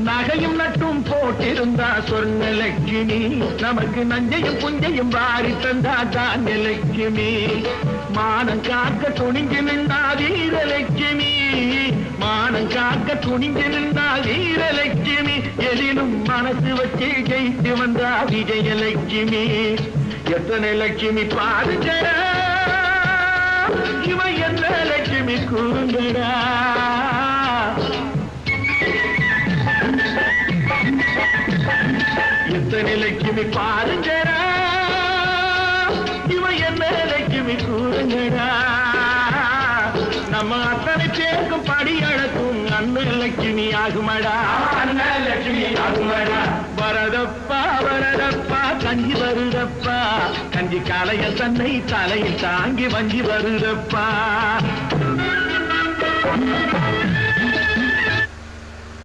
நகையும் நட்டும் போட்டிருந்தா சொர்ணலட்சுமி நமக்கு நஞ்சையும் புஞ்சையும் வாரி தந்தா தானியலட்சுமி மானம் காக்க துணிஞ்சு நின்றா வீரலட்சுமி மானம் காக்க துணிஞ்சு நின்றா வீரலட்சுமி எதிலும் மனசு வச்சு ஜெயித்து வந்தா விஜயலட்சுமி எத்தனை லட்சுமி பாருங்க இவ என்ன லட்சுமி கூறுங்கடா எத்தனை லட்சுமி பாருங்கடா இவ என்ன லட்சுமி கூறுங்கடா நம்ம அத்தனை பேருக்கும் படி அழக்கும் அண்ணன் லட்சுமி ஆகுமடா அண்ணன் லட்சுமி ஆகுமடா வரதப்பா வரதப்பா கஞ்சி வருதப்பா கஞ்சி காலைய தன்னை தலையில் தாங்கி வஞ்சி வருதப்பா